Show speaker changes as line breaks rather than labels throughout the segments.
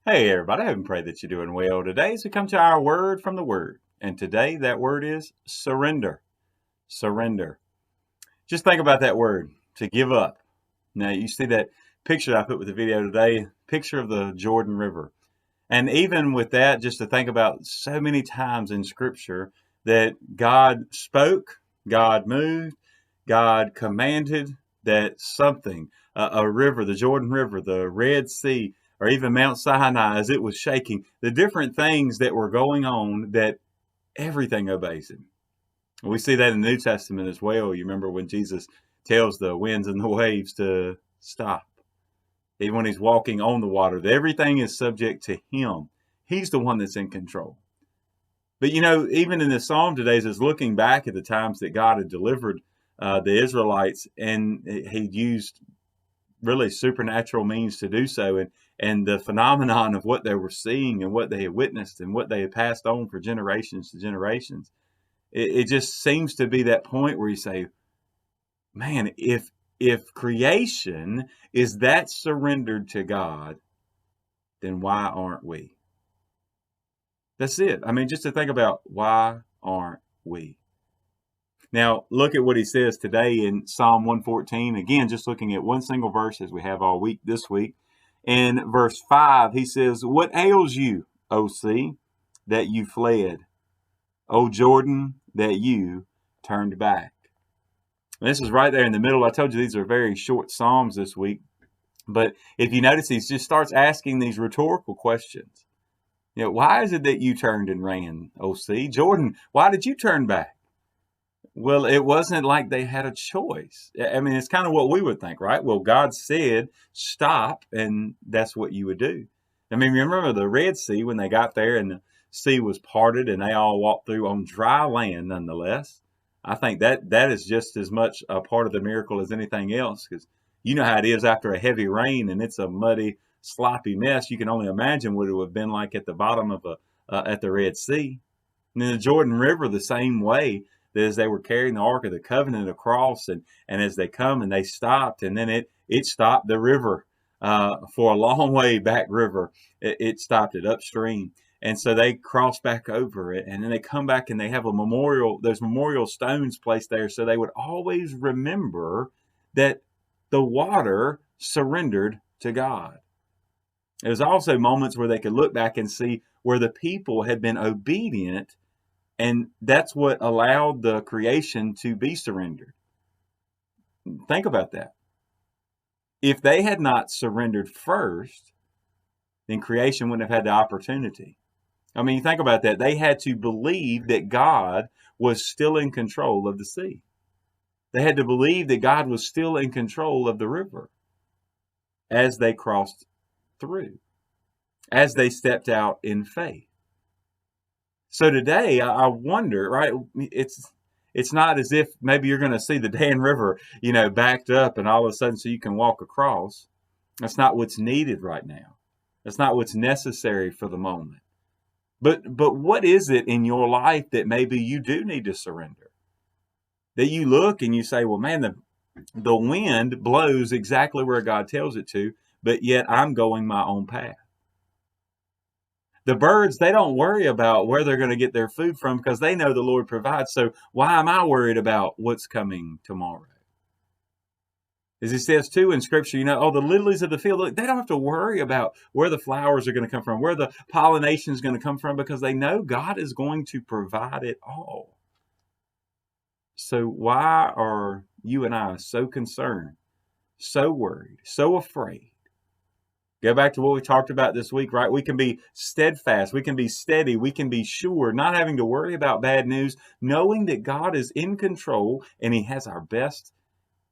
Hey everybody, I hope and pray that you're doing well today. So we come to our word from the word. And today that word is surrender. Surrender. Just think about that word, to give up. Now you see that picture that I put with the video today, picture of the Jordan River. And even with that, just to think about so many times in scripture that God spoke, God moved, God commanded that something, a river, the Jordan River, the Red Sea, or even Mount Sinai as it was shaking, the different things that were going on, that everything obeys him. We see that in the New Testament as well. You remember when Jesus tells the winds and the waves to stop, even when he's walking on the water, that everything is subject to him. He's the one that's in control. But even in this psalm today, is looking back at the times that God had delivered the Israelites, and he used really supernatural means to do so, and the phenomenon of what they were seeing and what they had witnessed and what they had passed on for generations to generations. It just seems to be that point where you say, man, if creation is that surrendered to God, then why aren't we? That's it. I mean, just to think about, why aren't we? Now, look at what he says today in Psalm 114. Again, just looking at one single verse as we have all week this week. In verse 5, he says, "What ails you, O sea, that you fled? O Jordan, that you turned back?" And this is right there in the middle. I told you these are very short Psalms this week. But if you notice, he just starts asking these rhetorical questions. Why is it that you turned and ran, O sea? Jordan, why did you turn back? Well, it wasn't like they had a choice. I mean, it's kind of what we would think, right? Well, God said, stop, and that's what you would do. I mean, remember the Red Sea when they got there and the sea was parted and they all walked through on dry land nonetheless. I think that is just as much a part of the miracle as anything else, because you know how it is after a heavy rain and it's a muddy, sloppy mess. You can only imagine what it would have been like at the bottom of at the Red Sea. And then the Jordan River, the same way, that as they were carrying the Ark of the Covenant across, and as they come and they stopped, and then it stopped the river for a long way back river. It stopped it upstream. And so they cross back over it, and then they come back and they have a memorial. There's memorial stones placed there, so they would always remember that the water surrendered to God. There was also moments where they could look back and see where the people had been obedient, and that's what allowed the creation to be surrendered. Think about that. If they had not surrendered first, then creation wouldn't have had the opportunity. I mean, think about that. They had to believe that God was still in control of the sea. They had to believe that God was still in control of the river as they crossed through, as they stepped out in faith. So today, I wonder, right? It's not as if maybe you're going to see the Dan River, backed up and all of a sudden so you can walk across. That's not what's needed right now. That's not what's necessary for the moment. But what is it in your life that maybe you do need to surrender? That you look and you say, well, man, the wind blows exactly where God tells it to, but yet I'm going my own path. The birds, they don't worry about where they're going to get their food from because they know the Lord provides. So why am I worried about what's coming tomorrow? As it says too in Scripture, the lilies of the field, they don't have to worry about where the flowers are going to come from, where the pollination is going to come from, because they know God is going to provide it all. So why are you and I so concerned, so worried, so afraid? Go back to what we talked about this week, right? We can be steadfast. We can be steady. We can be sure, not having to worry about bad news, knowing that God is in control and he has our best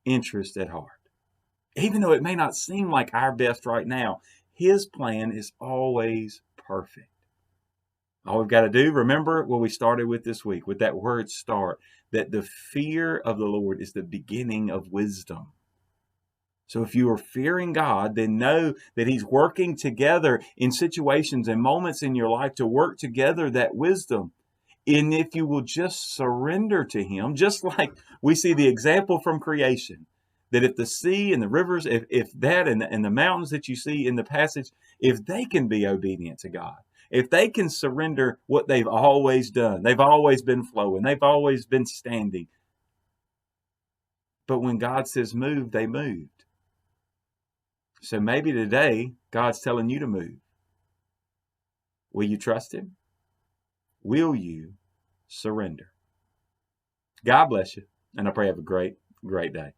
interest at heart. Even though it may not seem like our best right now, his plan is always perfect. All we've got to do, remember what we started with this week, with that word start, that the fear of the Lord is the beginning of wisdom. So if you are fearing God, then know that he's working together in situations and moments in your life to work together that wisdom. And if you will just surrender to him, just like we see the example from creation, That if the sea and the rivers, if that and the mountains that you see in the passage, if they can be obedient to God, if they can surrender what they've always done, they've always been flowing, they've always been standing. But when God says move, they moved. So maybe today, God's telling you to move. Will you trust him? Will you surrender? God bless you, and I pray you have a great, great day.